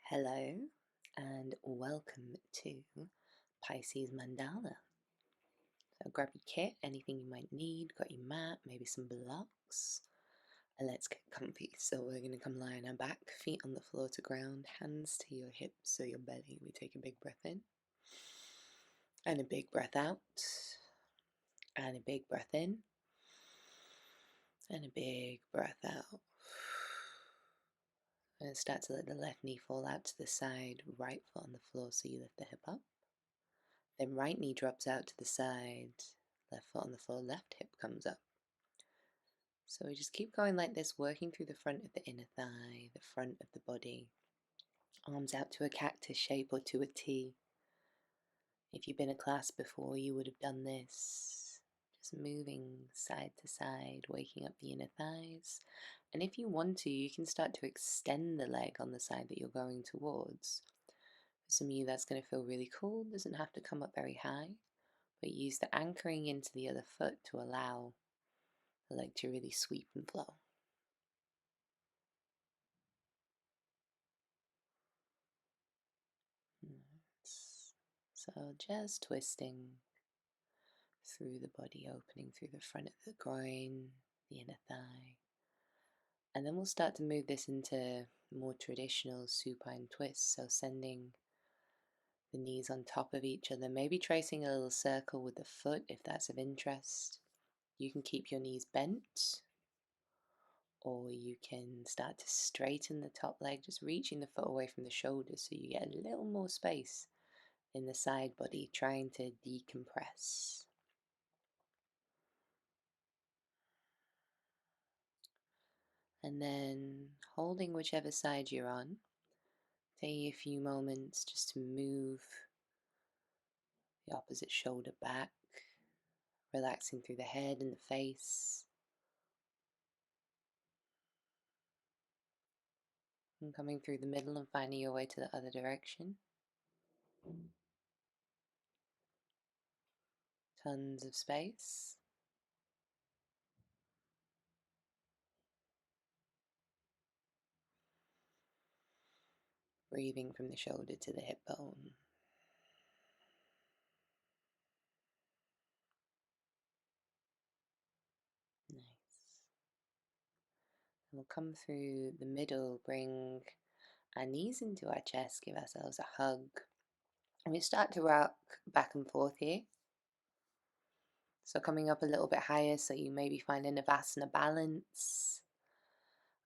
Hello and welcome to Pisces Mandala. So grab your kit, anything you might need, got your mat, maybe some blocks, and let's get comfy. So we're going to come lie on our back, feet on the floor to ground, hands to your hips or your belly. We take a big breath in and a big breath out and a big breath in and a big breath out. And start to let the left knee fall out to the side, right foot on the floor so you lift the hip up. Then right knee drops out to the side, left foot on the floor, left hip comes up. So we just keep going like this, working through the front of the inner thigh, the front of the body. Arms out to a cactus shape or to a T. If you've been a class before, you would have done this. Just moving side to side, waking up the inner thighs. And if you want to, you can start to extend the leg on the side that you're going towards. For some of you, that's going to feel really cool. Doesn't have to come up very high, but use the anchoring into the other foot to allow the leg to really sweep and flow. So just twisting through the body, opening through the front of the groin, the inner thigh. And then we'll start to move this into more traditional supine twists. So sending the knees on top of each other, maybe tracing a little circle with the foot if that's of interest. You can keep your knees bent, or you can start to straighten the top leg, just reaching the foot away from the shoulders so you get a little more space in the side body, trying to decompress. And then holding whichever side you're on, take a few moments just to move the opposite shoulder back, relaxing through the head and the face. And coming through the middle and finding your way to the other direction. Tons of space. Breathing from the shoulder to the hip bone. Nice. And we'll come through the middle, bring our knees into our chest, give ourselves a hug. And we start to rock back and forth here. So coming up a little bit higher, so you maybe find a Navasana balance.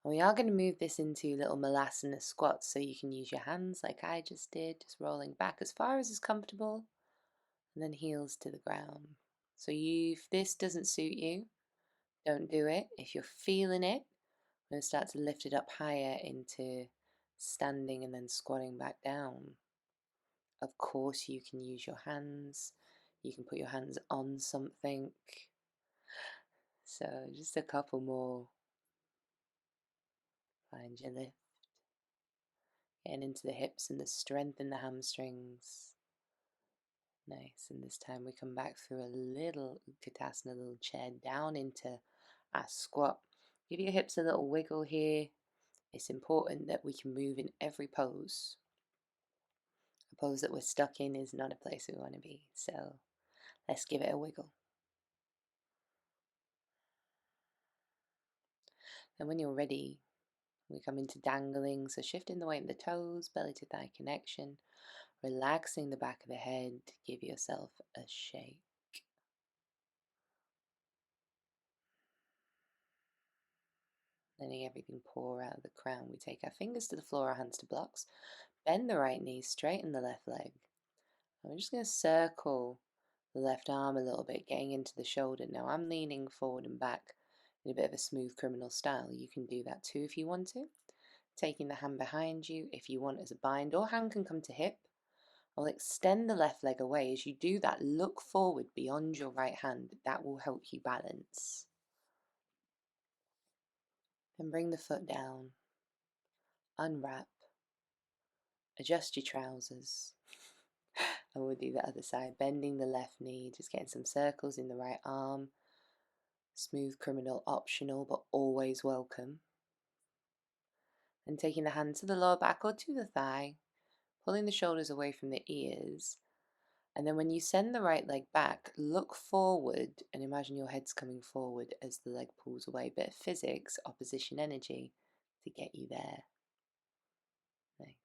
And we are going to move this into little Malasana squats, so you can use your hands like I just did, just rolling back as far as is comfortable, and then heels to the ground. So if this doesn't suit you, don't do it. If you're feeling it, we're going to start to lift it up higher into standing and then squatting back down. Of course, you can use your hands. You can put your hands on something. So just a couple more. Find your lift. Getting into the hips and the strength in the hamstrings. Nice. And this time we come back through a little Utkatasana, a little chair down into our squat. Give your hips a little wiggle here. It's important that we can move in every pose. A pose that we're stuck in is not a place we want to be. So let's give it a wiggle. And when you're ready, we come into dangling. So shifting the weight of the toes, belly to thigh connection. Relaxing the back of the head. Give yourself a shake. Letting everything pour out of the crown. We take our fingers to the floor, our hands to blocks. Bend the right knee, straighten the left leg. And we're just going to circle the left arm a little bit, getting into the shoulder. Now I'm leaning forward and back in a bit of a smooth criminal style. You can do that too if you want to. Taking the hand behind you if you want as a bind, or hand can come to hip. I'll extend the left leg away. As you do that, look forward beyond your right hand. That will help you balance. Then bring the foot down, unwrap, adjust your trousers. And we'll do the other side, bending the left knee, just getting some circles in the right arm. Smooth criminal optional, but always welcome. And taking the hand to the lower back or to the thigh, pulling the shoulders away from the ears. And then when you send the right leg back, look forward and imagine your head's coming forward as the leg pulls away. Bit of physics, opposition energy to get you there. Nice.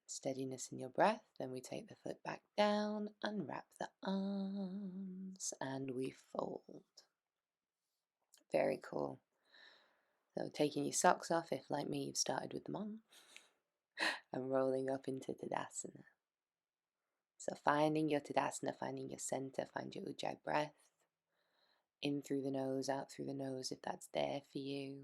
Steadiness in your breath. Then we take the foot back down, unwrap the arms, and we fold. Very cool. So taking your socks off, if like me you've started with them on, and rolling up into Tadasana. So finding your Tadasana, finding your center, find your Ujjayi breath. In through the nose, out through the nose if that's there for you.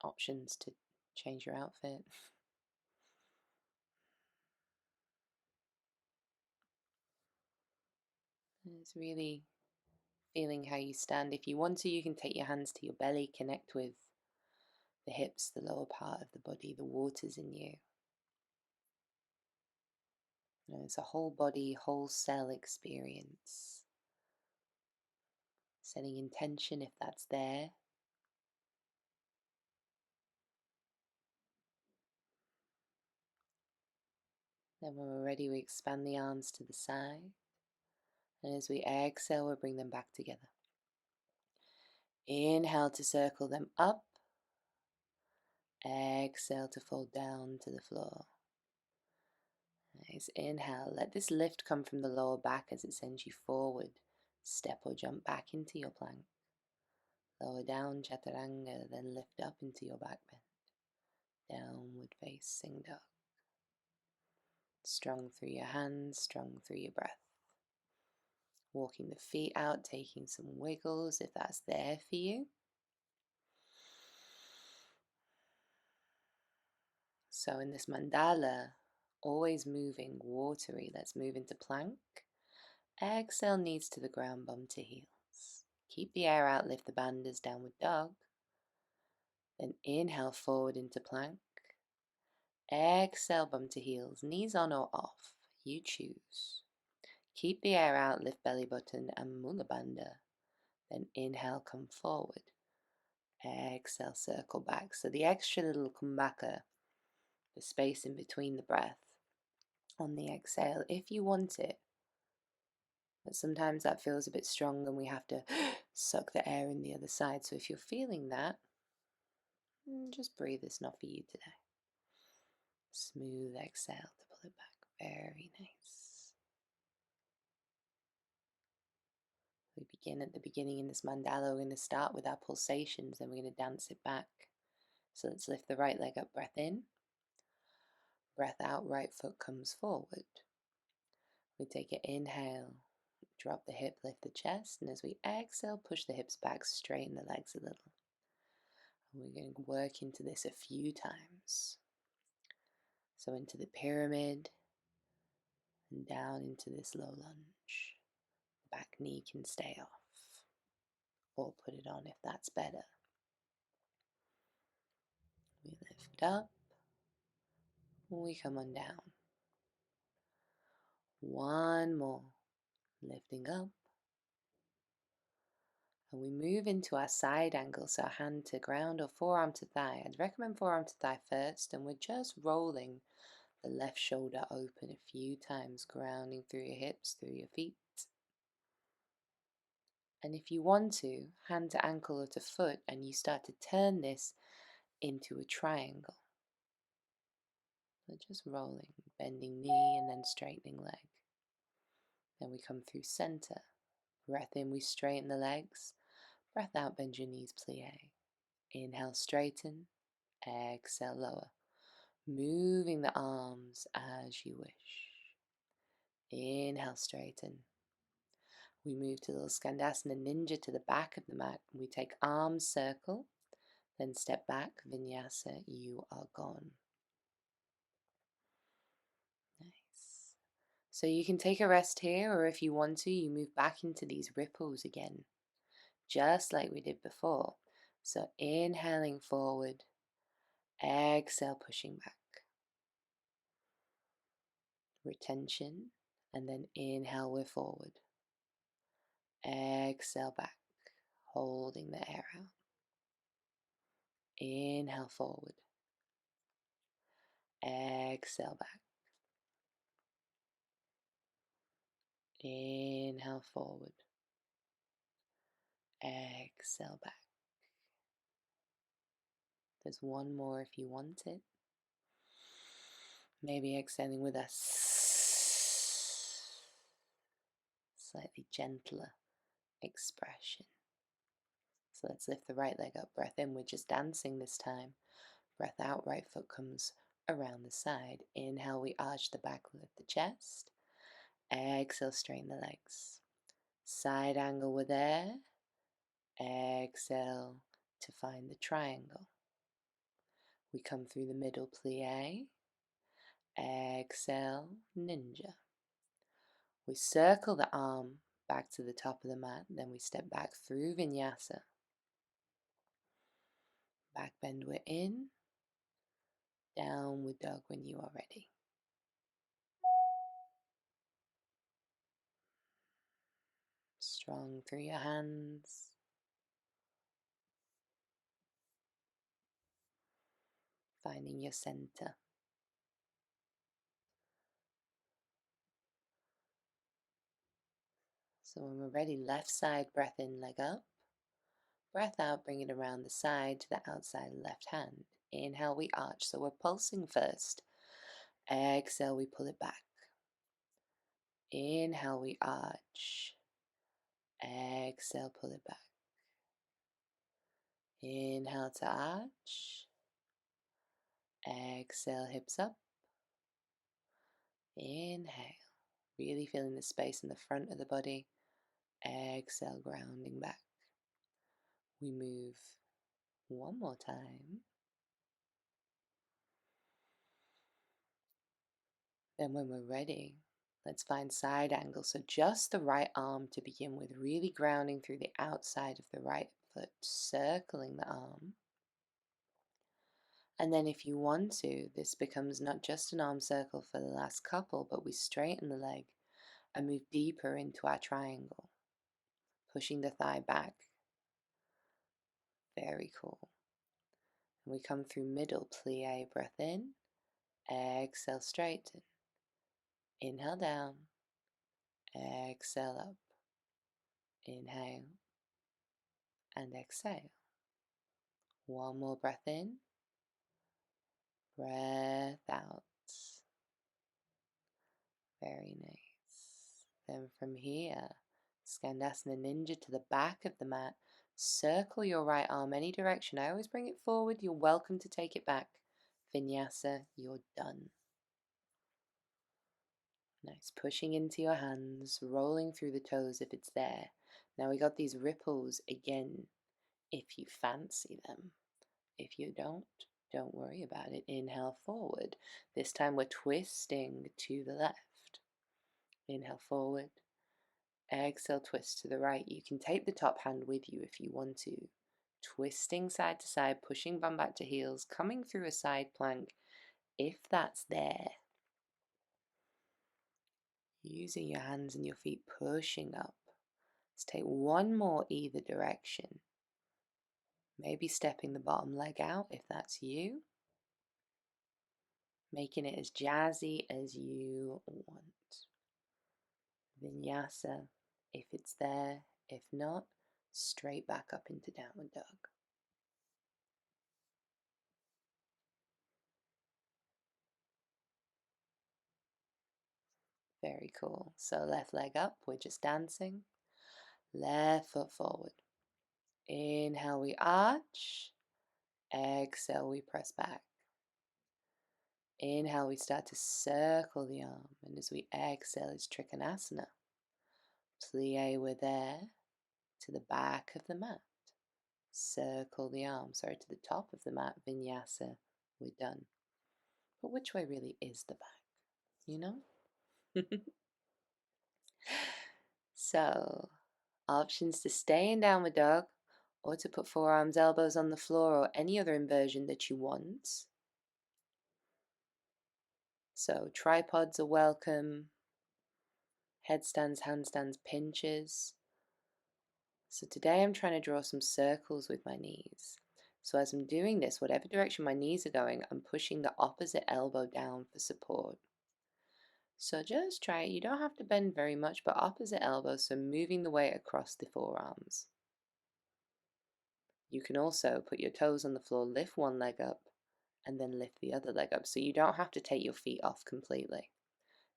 Options to change your outfit. It's really feeling how you stand. If you want to, you can take your hands to your belly, connect with the hips, the lower part of the body, the waters in you. It's a whole body, whole cell experience. Setting intention if that's there. Then when we're ready, we expand the arms to the side. And as we exhale, we'll bring them back together. Inhale to circle them up. Exhale to fold down to the floor. Nice. Inhale. Let this lift come from the lower back as it sends you forward. Step or jump back into your plank. Lower down, chaturanga, then lift up into your back bend. Downward facing dog. Strong through your hands, strong through your breath. Walking the feet out, taking some wiggles if that's there for you. So in this mandala, always moving, watery, let's move into plank. Exhale, knees to the ground, bum to heels. Keep the air out, lift the bandhas, downward dog. Then inhale forward into plank. Exhale, bum to heels, knees on or off, you choose. Keep the air out, lift belly button and mula bandha. Then inhale, come forward. Exhale, circle back. So the extra little kumbhaka, the space in between the breath, on the exhale, if you want it. But sometimes that feels a bit strong and we have to suck the air in the other side. So if you're feeling that, just breathe. It's not for you today. Smooth exhale to pull it back. Very nice. We begin at the beginning in this mandala. We're going to start with our pulsations, then we're going to dance it back. So let's lift the right leg up, breath in. Breath out, right foot comes forward. We take an inhale, drop the hip, lift the chest, and as we exhale, push the hips back, straighten the legs a little. And we're going to work into this a few times. So into the pyramid, and down into this low lunge. Back knee can stay off, or put it on if that's better. We lift up, we come on down. One more, lifting up. And we move into our side angle, so hand to ground or forearm to thigh. I'd recommend forearm to thigh first, and we're just rolling the left shoulder open a few times, grounding through your hips, through your feet. And if you want to, hand to ankle or to foot, and you start to turn this into a triangle. So just rolling, bending knee and then straightening leg. Then we come through center. Breath in, we straighten the legs. Breath out, bend your knees, plie. Inhale, straighten. Exhale, lower. Moving the arms as you wish. Inhale, straighten. We move to little Skandasana Ninja to the back of the mat. We take arms circle, then step back, Vinyasa, you are gone. Nice. So you can take a rest here, or if you want to, you move back into these ripples again, just like we did before. So inhaling forward, exhale, pushing back. Retention, And then inhale, we're forward. Exhale back, holding the air out. Inhale forward. Exhale back. Inhale forward. Exhale back. There's one more if you want it. Maybe exhaling with a slightly gentler expression. So let's lift the right leg up. Breath in, we're just dancing this time. Breath out, right foot comes around the side. Inhale, we arch the back, lift the chest. Exhale, straighten the legs. Side angle with air. Exhale to find the triangle. We come through the middle, plie. Exhale, ninja. We circle the arm back to the top of the mat, then we step back through vinyasa. Back bend, we're in. Downward dog when you are ready. Strong through your hands. Finding your center. So when we're ready, left side, breath in, leg up. Breath out, bring it around the side to the outside left hand. Inhale, we arch, so we're pulsing first. Exhale, we pull it back. Inhale, we arch. Exhale, pull it back. Inhale to arch. Exhale, hips up. Inhale, really feeling the space in the front of the body. Exhale, grounding back. We move one more time. Then when we're ready, let's find side angle. So just the right arm to begin with, really grounding through the outside of the right foot, circling the arm. And then if you want to, this becomes not just an arm circle for the last couple, but we straighten the leg and move deeper into our triangle, pushing the thigh back. Very cool. And we come through middle, plie, breath in, exhale, straighten. Inhale down, exhale up. Inhale and exhale. One more breath in, breath out. Very nice. Then from here, Skandasana Ninja to the back of the mat. Circle your right arm any direction. I always bring it forward. You're welcome to take it back. Vinyasa, you're done. Nice. Pushing into your hands, rolling through the toes if it's there. Now we got these ripples again, if you fancy them. If you don't worry about it. Inhale forward. This time we're twisting to the left. Inhale forward. Exhale, twist to the right. You can take the top hand with you if you want to. Twisting side to side, pushing bum back to heels, coming through a side plank if that's there. Using your hands and your feet, pushing up. Let's take one more either direction. Maybe stepping the bottom leg out if that's you. Making it as jazzy as you want. Vinyasa, if it's there. If not, straight back up into downward dog. Very cool. So left leg up, we're just dancing. Left foot forward. Inhale, we arch. Exhale, we press back. Inhale, we start to circle the arm. And as we exhale, it's Trikonasana. Plie, we're there to the back of the mat. Circle the arm, sorry, to the top of the mat. Vinyasa, we're done. But which way really is the back? You know? So, options to stay in downward dog or to put forearms, elbows on the floor or any other inversion that you want. So tripods are welcome. headstands, handstands, pinches. So today I'm trying to draw some circles with my knees. So as I'm doing this, whatever direction my knees are going, I'm pushing the opposite elbow down for support. So just try it. You don't have to bend very much, but opposite elbow, so moving the weight across the forearms. You can also put your toes on the floor, lift one leg up, and then lift the other leg up. So you don't have to take your feet off completely.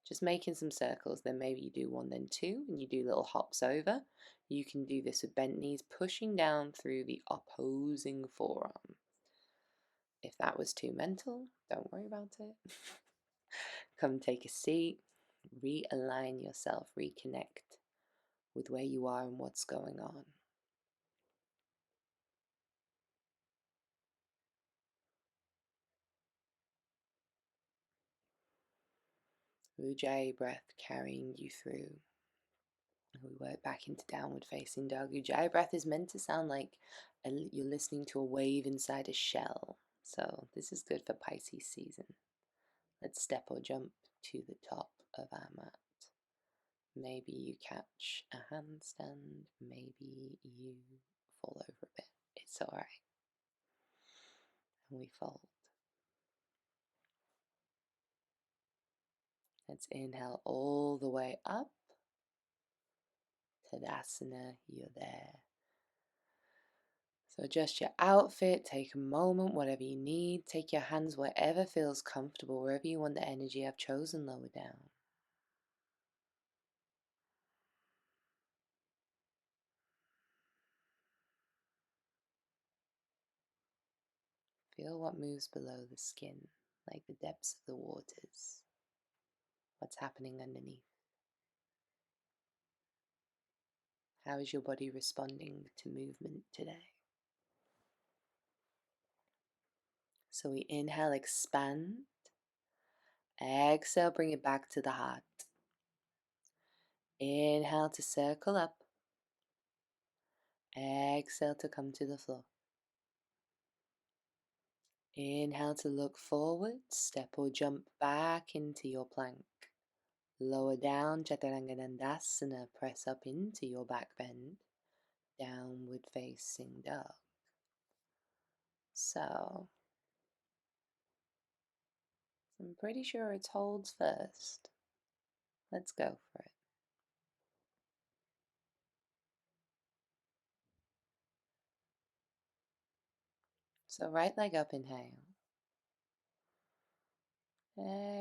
Just making some circles, then maybe you do one, then two, and you do little hops over. You can do this with bent knees, pushing down through the opposing forearm. If that was too mental, don't worry about it. Come take a seat, realign yourself, reconnect with where you are and what's going on. Ujjayi breath carrying you through. We work back into downward facing dog. Ujjayi breath is meant to sound like you're listening to a wave inside a shell. So this is good for Pisces season. Let's step or jump to the top of our mat. Maybe you catch a handstand, maybe you fall over a bit. It's alright. And we fold. Let's inhale all the way up. Tadasana, you're there. So adjust your outfit, take a moment, whatever you need. Take your hands wherever feels comfortable, wherever you want the energy I've chosen, lower down. Feel what moves below the skin, like the depths of the waters. What's happening underneath? How is your body responding to movement today? So we inhale, expand. Exhale, bring it back to the heart. Inhale to circle up. Exhale to come to the floor. Inhale to look forward, step or jump back into your plank. Lower down, Chaturanga Dandasana, press up into your back bend. Downward facing dog. So, I'm pretty sure it's holds first. Let's go for it. So right leg up, inhale.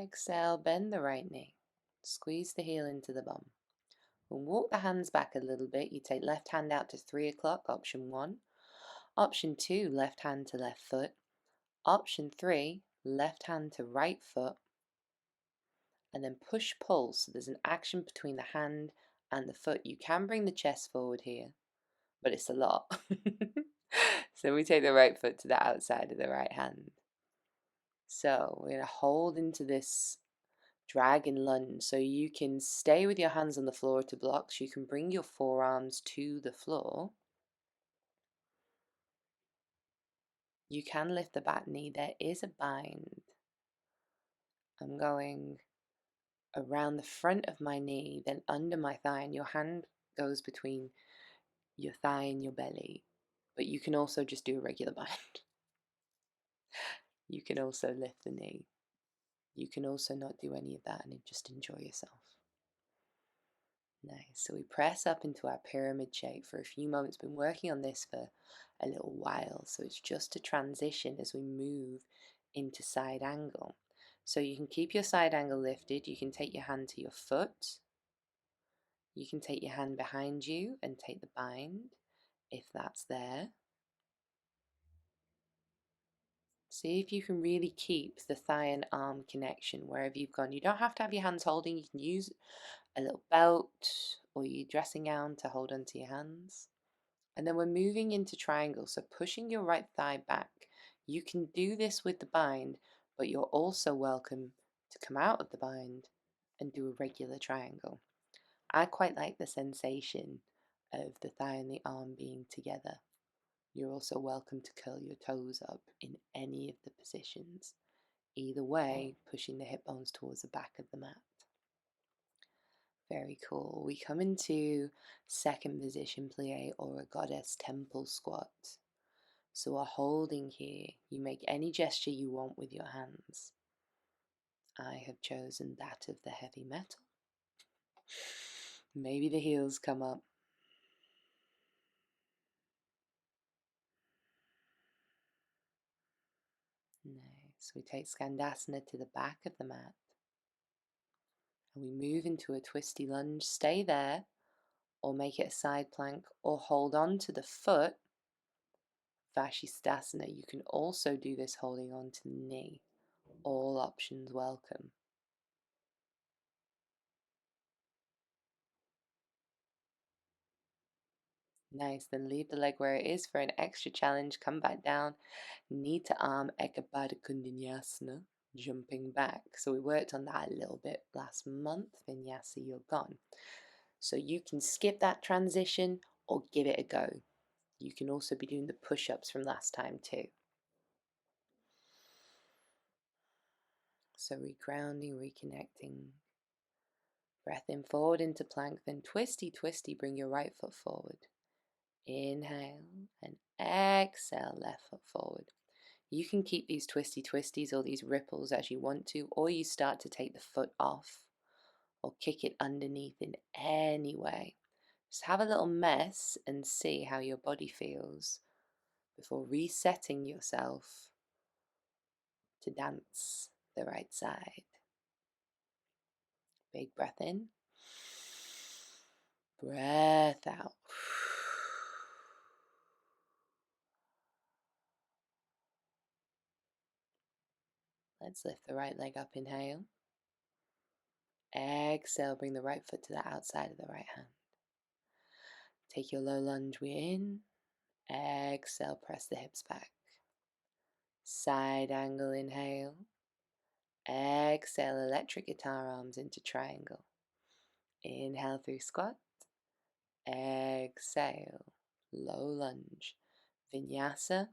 Exhale, bend the right knee. Squeeze the heel into the bum. We'll walk the hands back a little bit. You take left hand out to 3 o'clock, option 1. Option 2, left hand to left foot. Option 3, left hand to right foot. And then push pull, so there's an action between the hand and the foot. You can bring the chest forward here, but it's a lot. So we take the right foot to the outside of the right hand. So we're going to hold into this dragon lunge. So you can stay with your hands on the floor to blocks. You can bring your forearms to the floor. You can lift the back knee. There is a bind. I'm going around the front of my knee, then under my thigh, and your hand goes between your thigh and your belly. But you can also just do a regular bind. You can also lift the knee. You can also not do any of that and just enjoy yourself. Nice. So we press up into our pyramid shape for a few moments. Been working on this for a little while. So it's just a transition as we move into side angle. So you can keep your side angle lifted. You can take your hand to your foot. You can take your hand behind you and take the bind if that's there. See if you can really keep the thigh and arm connection wherever you've gone. You don't have to have your hands holding. You can use a little belt or your dressing gown to hold onto your hands. And then we're moving into triangle, so pushing your right thigh back. You can do this with the bind, but you're also welcome to come out of the bind and do a regular triangle. I quite like the sensation of the thigh and the arm being together. You're also welcome to curl your toes up in any of the positions. Either way, pushing the hip bones towards the back of the mat. Very cool. We come into second position plie or a goddess temple squat. So we're holding here. You make any gesture you want with your hands. I have chosen that of the heavy metal. Maybe the heels come up. Nice. We take Skandasana to the back of the mat. And we move into a twisty lunge. Stay there, or make it a side plank, or hold on to the foot. Vashisthasana. You can also do this holding on to the knee. All options welcome. Nice, then leave the leg where it is for an extra challenge. Come back down, knee to arm, Ekapada Kundinyasana, jumping back. So we worked on that a little bit last month. Vinyasa, you're gone. So you can skip that transition or give it a go. You can also be doing the push-ups from last time too. So regrounding, reconnecting. Breath in forward into plank, then twisty, twisty, bring your right foot forward. Inhale and exhale, left foot forward. You can keep these twisty twisties or these ripples as you want to, or you start to take the foot off or kick it underneath in any way. Just have a little mess and see how your body feels before resetting yourself to dance the right side. Big breath in, breath out. Let's lift the right leg up, inhale. Exhale, bring the right foot to the outside of the right hand. Take your low lunge, we're in. Exhale, press the hips back. Side angle, inhale. Exhale, electric guitar arms into triangle. Inhale through squat. Exhale, low lunge. Vinyasa.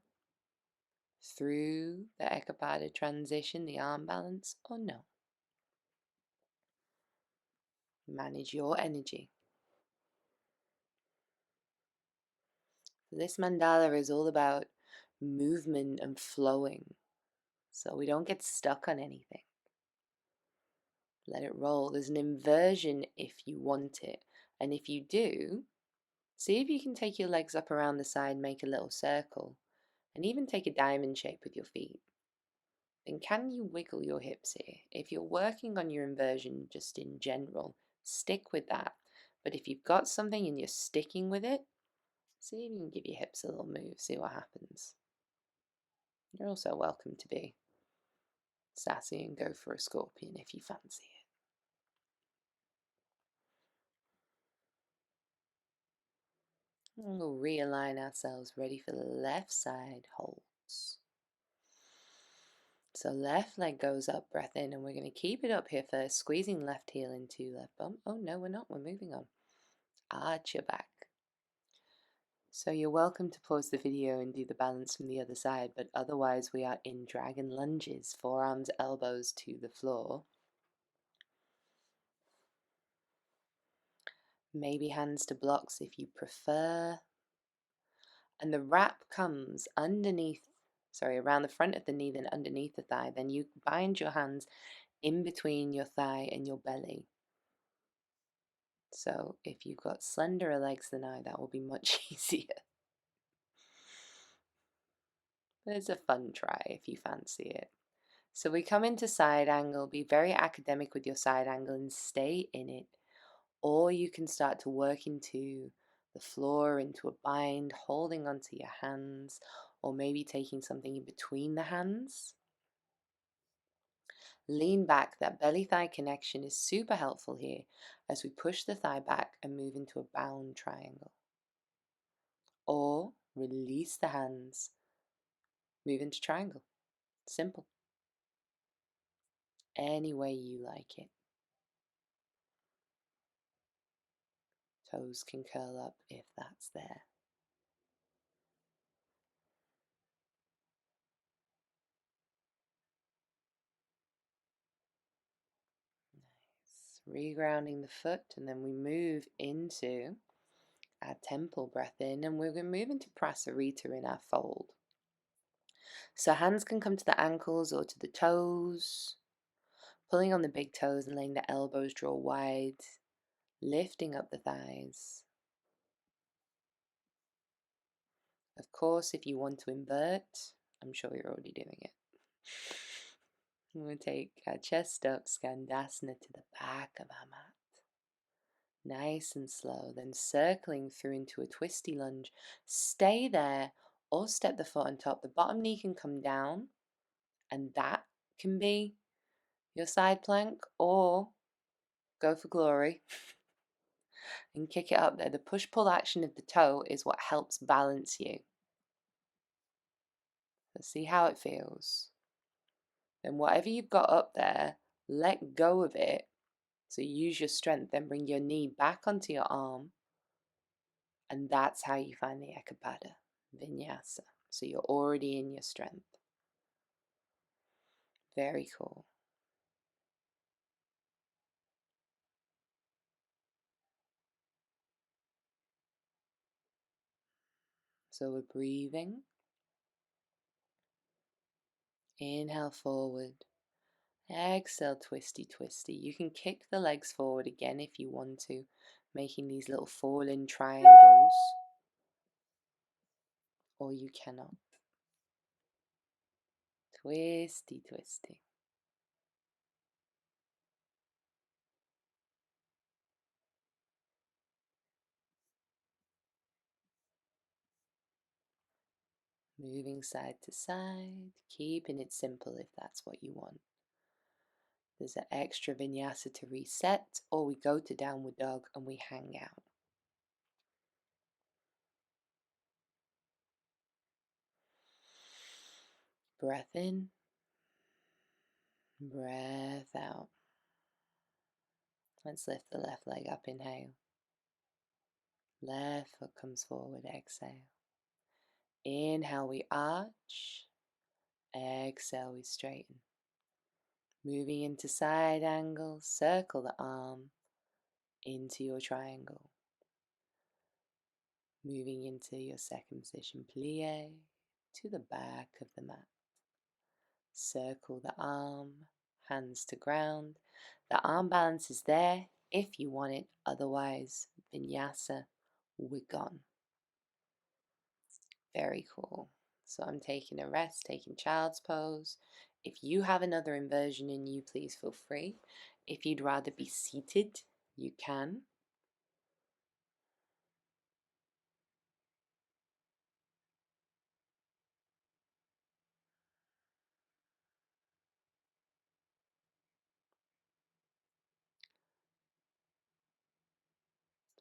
Through the Ekapada transition, the arm balance, or no. Manage your energy. This mandala is all about movement and flowing, so we don't get stuck on anything. Let it roll. There's an inversion if you want it, and if you do, see if you can take your legs up around the side, make a little circle, and even take a diamond shape with your feet. Then can you wiggle your hips here? If you're working on your inversion just in general, stick with that. But if you've got something and you're sticking with it, see if you can give your hips a little move, see what happens. You're also welcome to be sassy and go for a scorpion if you fancy it. And we'll realign ourselves, ready for the left side holds. So left leg goes up, breath in, and we're going to keep it up here first, squeezing left heel into left bum. Oh no, we're not, we're moving on. Arch your back. So you're welcome to pause the video and do the balance from the other side, but otherwise we are in dragon lunges, forearms, elbows to the floor. Maybe hands to blocks if you prefer. And the wrap comes underneath, around the front of the knee, then underneath the thigh. Then you bind your hands in between your thigh and your belly. So if you've got slenderer legs than I, that will be much easier. But it's a fun try if you fancy it. So we come into side angle, be very academic with your side angle and stay in it. Or you can start to work into the floor, into a bind, holding onto your hands, or maybe taking something in between the hands. Lean back, that belly-thigh connection is super helpful here as we push the thigh back and move into a bound triangle. Or release the hands, move into triangle. Simple. Any way you like it. Toes can curl up if that's there. Nice. regrounding the foot, and then we move into our temple breath in, and we're going to move into Prasarita in our fold. So hands can come to the ankles or to the toes, pulling on the big toes and letting the elbows draw wide, lifting up the thighs. Of course, if you want to invert, I'm sure you're already doing it. We'll take our chest up, Skandasana, to the back of our mat. Nice and slow, then circling through into a twisty lunge. Stay there or step the foot on top. The bottom knee can come down, and that can be your side plank, or go for glory and kick it up there. The push-pull action of the toe is what helps balance you. So see how it feels. Then whatever you've got up there, let go of it. So use your strength, then bring your knee back onto your arm. And that's how you find the Ekapada Vinyasa. So you're already in your strength. Very cool. So we're breathing. Inhale forward. Exhale, twisty, twisty. You can kick the legs forward again if you want to, making these little fall-in triangles. Or you cannot. Twisty, twisty. Moving side to side, keeping it simple if that's what you want. There's an extra vinyasa to reset, or we go to downward dog and we hang out. Breath in, breath out. Let's lift the left leg up, inhale. Left foot comes forward, exhale. Inhale, we arch. Exhale, we straighten. Moving into side angle, circle the arm into your triangle. Moving into your second position, plie to the back of the mat. Circle the arm, hands to ground. The arm balance is there if you want it, otherwise, vinyasa, we're gone. Very cool. So I'm taking a rest, taking child's pose. If you have another inversion in you, please feel free. If you'd rather be seated, you can.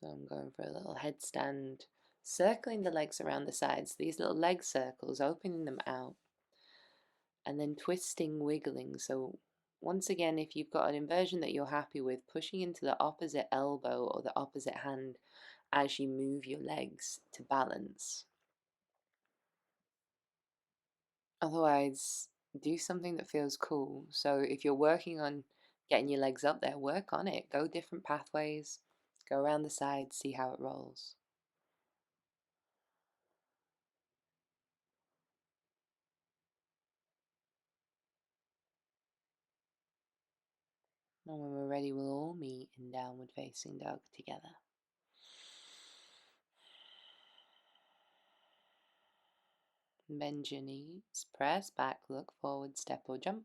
So I'm going for a little headstand, circling the legs around the sides, these little leg circles, opening them out, and then twisting, wiggling. So once again, if you've got an inversion that you're happy with, pushing into the opposite elbow or the opposite hand as you move your legs to balance. Otherwise, do something that feels cool. So if you're working on getting your legs up there, work on it. Go different pathways, go around the sides, see how it rolls. And when we're ready, we'll all meet in downward facing dog together. Bend your knees, press back, look forward, step or jump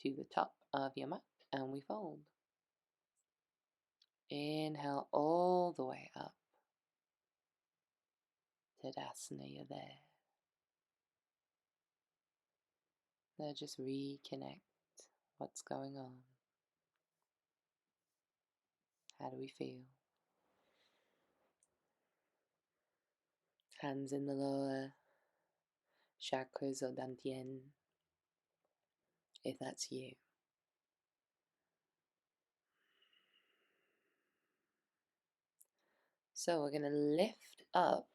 to the top of your mat, and we fold. Inhale all the way up. Tadasana, you're there. Now just reconnect. What's going on? How do we feel? Hands in the lower chakras or dantian, if that's you. So we're going to lift up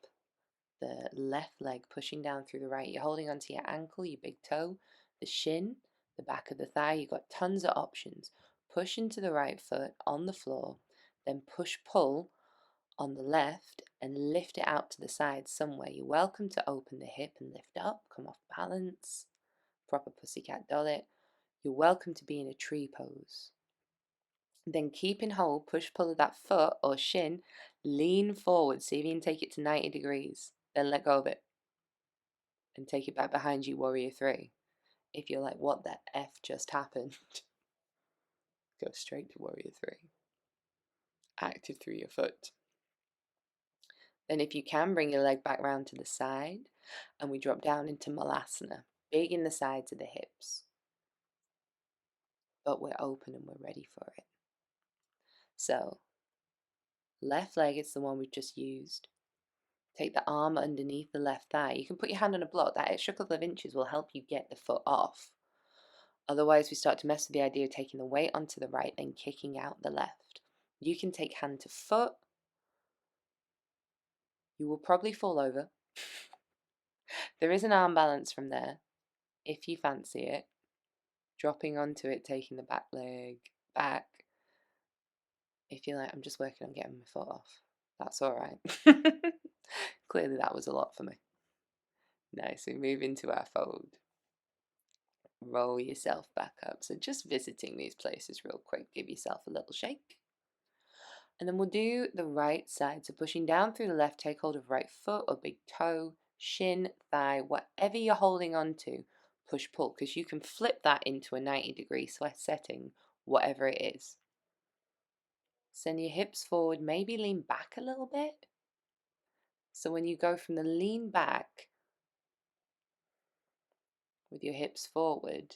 the left leg, pushing down through the right. You're holding onto your ankle, your big toe, the shin, the back of the thigh. You've got tons of options. push into the right foot on the floor, then push-pull on the left and lift it out to the side somewhere. You're welcome to open the hip and lift up, come off balance, proper pussycat doll it. You're welcome to be in a tree pose. Then keep in hold, push-pull of that foot or shin, lean forward, see if you can take it to 90 degrees, then let go of it and take it back behind you, warrior three. If you're like, what the F just happened? Go straight to warrior three. Active through your foot. Then if you can, bring your leg back round to the side and we drop down into malasana, big in the sides of the hips. But we're open and we're ready for it. So, left leg is the one we've just used. Take the arm underneath the left thigh. You can put your hand on a block. That extra couple of inches will help you get the foot off. Otherwise, we start to mess with the idea of taking the weight onto the right and kicking out the left. You can take hand to foot. You will probably fall over. There is an arm balance from there, if you fancy it. Dropping onto it, taking the back leg back. If you're like, I'm just working on getting my foot off, that's all right. Clearly that was a lot for me. Nice, we move into our fold. Roll yourself back up. So just visiting these places real quick, give yourself a little shake. And then we'll do the right side. So pushing down through the left, take hold of right foot or big toe, shin, thigh, whatever you're holding on to, push pull, because you can flip that into a 90-degree setting, whatever it is. Send your hips forward, maybe lean back a little bit. So when you go from the lean back with your hips forward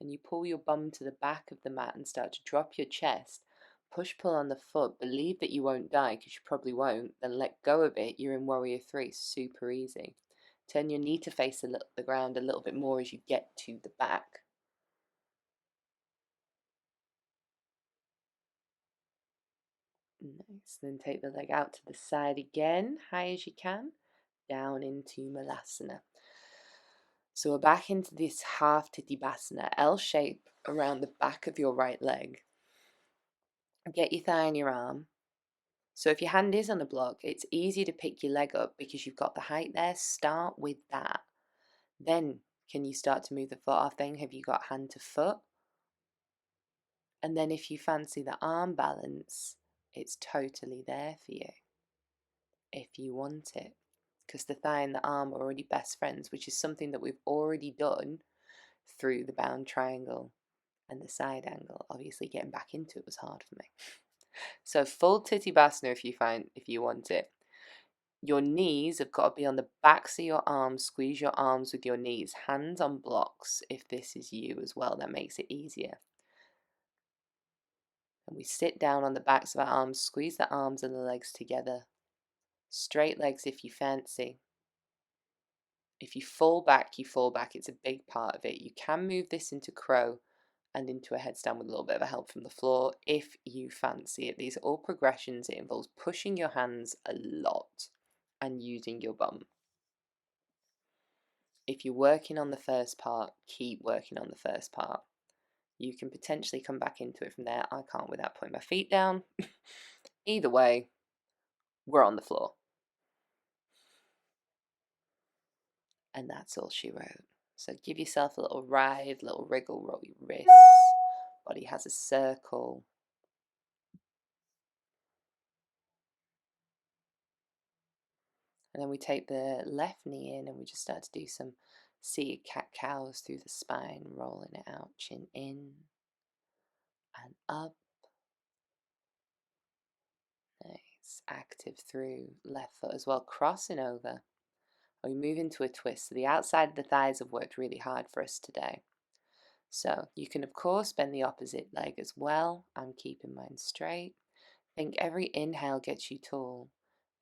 and you pull your bum to the back of the mat and start to drop your chest, push pull on the foot, believe that you won't die because you probably won't, then let go of it, you're in warrior three, super easy. Turn your knee to face the ground a little bit more as you get to the back. Nice, then take the leg out to the side again, high as you can, down into Malasana. So we're back into this half Titibhasana, L shape around the back of your right leg. Get your thigh on your arm. So if your hand is on the block, it's easy to pick your leg up because you've got the height there. Start with that. Then can you start to move the foot off? Then have you got hand to foot? And then if you fancy the arm balance, it's totally there for you if you want it. Because the thigh and the arm are already best friends, which is something that we've already done through the bound triangle and the side angle. Obviously getting back into it was hard for me. So full Titibhasana if you want it. Your knees have got to be on the backs of your arms. Squeeze your arms with your knees. Hands on blocks if this is you as well. That makes it easier. And we sit down on the backs of our arms. Squeeze the arms and the legs together. Straight legs if you fancy. If you fall back, you fall back. It's a big part of it. You can move this into crow and into a headstand with a little bit of help from the floor if you fancy it. These are all progressions. It involves pushing your hands a lot and using your bum. If you're working on the first part, keep working on the first part. You can potentially come back into it from there. I can't without putting my feet down. Either way, we're on the floor. And that's all she wrote. So give yourself a little ride, little wriggle, roll your wrists. Body has a circle. And then we take the left knee in and we just start to do some seated cat-cows through the spine, rolling it out, chin in and up. Nice, active through left foot as well, crossing over. And we move into a twist. So the outside of the thighs have worked really hard for us today. So you can of course bend the opposite leg as well. I'm keeping mine straight. Think every inhale gets you tall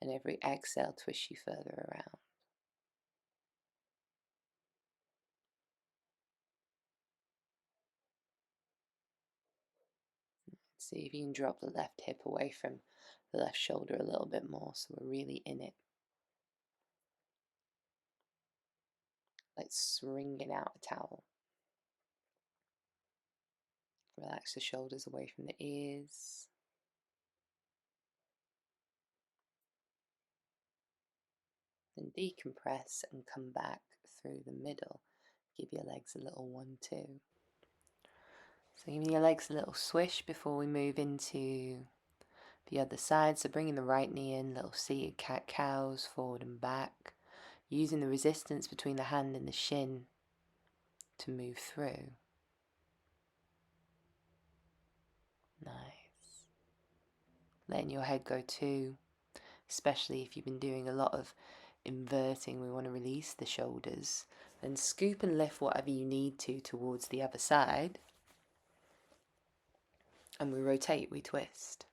and every exhale twists you further around. See if you can drop the left hip away from the left shoulder a little bit more so we're really in it. Like wringing out a towel. Relax the shoulders away from the ears. Then decompress and come back through the middle. Give your legs a little 1-2. So giving your legs a little swish before we move into the other side. So bringing the right knee in, little seated cat-cows, forward and back. Using the resistance between the hand and the shin to move through. Nice. Letting your head go too, especially if you've been doing a lot of inverting. We want to release the shoulders. Then scoop and lift whatever you need to towards the other side. And we rotate, we twist.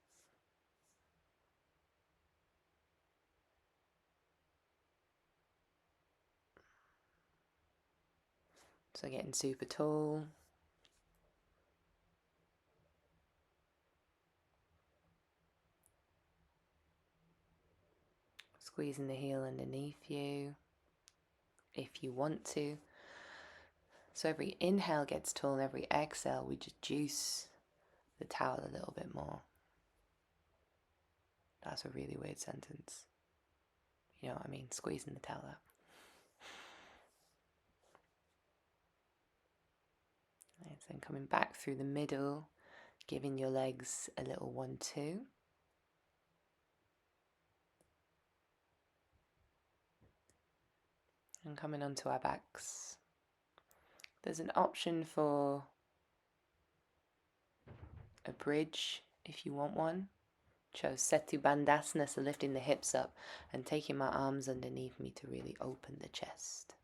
So getting super tall. Squeezing the heel underneath you, if you want to. So every inhale gets tall, and every exhale we just juice the towel a little bit more. That's a really weird sentence. You know what I mean? Squeezing the towel out. Nice. Then coming back through the middle, giving your legs a little 1-2. And coming onto our backs. There's an option for a bridge if you want one. Chose Setu Bandhasana, so lifting the hips up and taking my arms underneath me to really open the chest.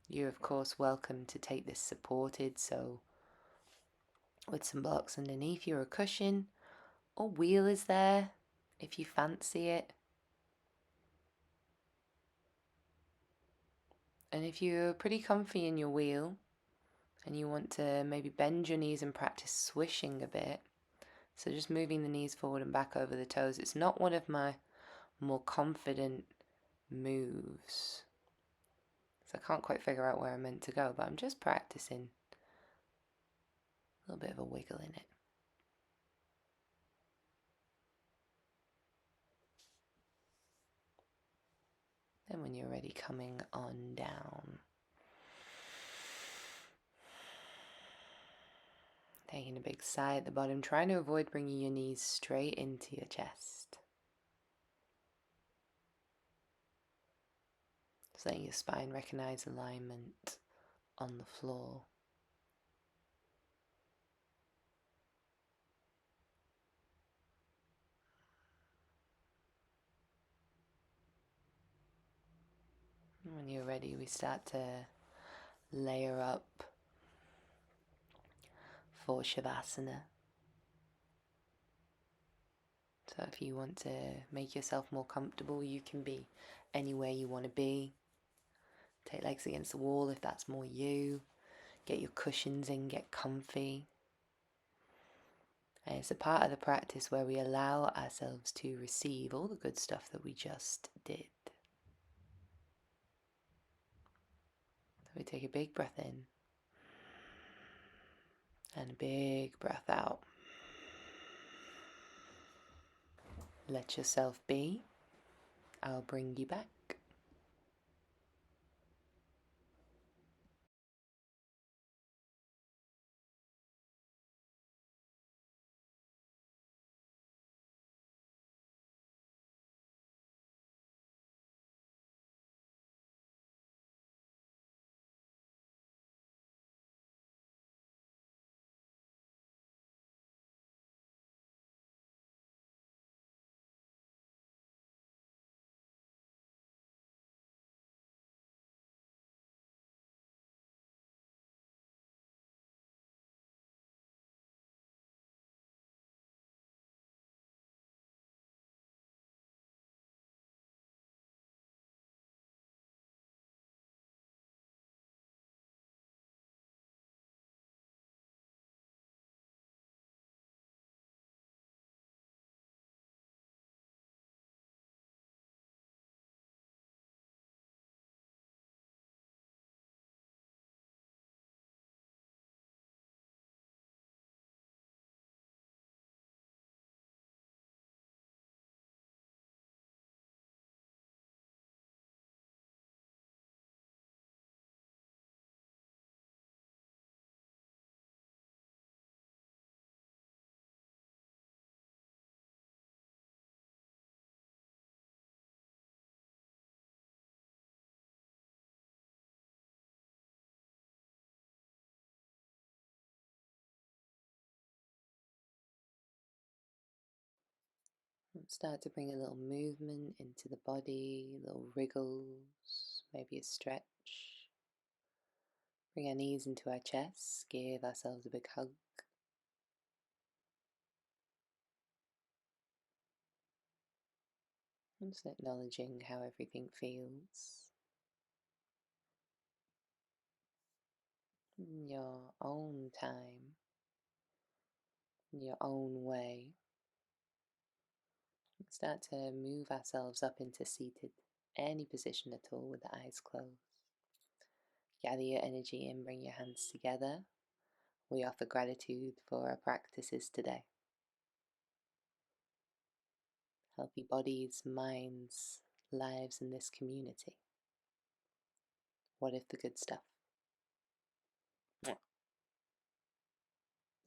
You're of course welcome to take this supported, so with some blocks underneath you or a cushion, or wheel is there if you fancy it. And if you're pretty comfy in your wheel and you want to maybe bend your knees and practice swishing a bit, so just moving the knees forward and back over the toes. It's not one of my more confident moves, so I can't quite figure out where I'm meant to go, but I'm just practicing a little bit of a wiggle in it. Then when you're ready, coming on down. Taking a big sigh at the bottom, trying to avoid bringing your knees straight into your chest. Just letting your spine recognize alignment on the floor. And when you're ready, we start to layer up for Shavasana. So if you want to make yourself more comfortable, you can be anywhere you want to be. Take legs against the wall if that's more you. Get your cushions in, get comfy. And it's a part of the practice where we allow ourselves to receive all the good stuff that we just did. So we take a big breath in and a big breath out. Let yourself be. I'll bring you back. Start to bring a little movement into the body, little wriggles, maybe a stretch. Bring our knees into our chest, give ourselves a big hug. And just acknowledging how everything feels in your own time, in your own way. Start to move ourselves up into seated, any position at all with the eyes closed. Gather your energy and bring your hands together. We offer gratitude for our practices today. Healthy bodies, minds, lives in this community. What if the good stuff?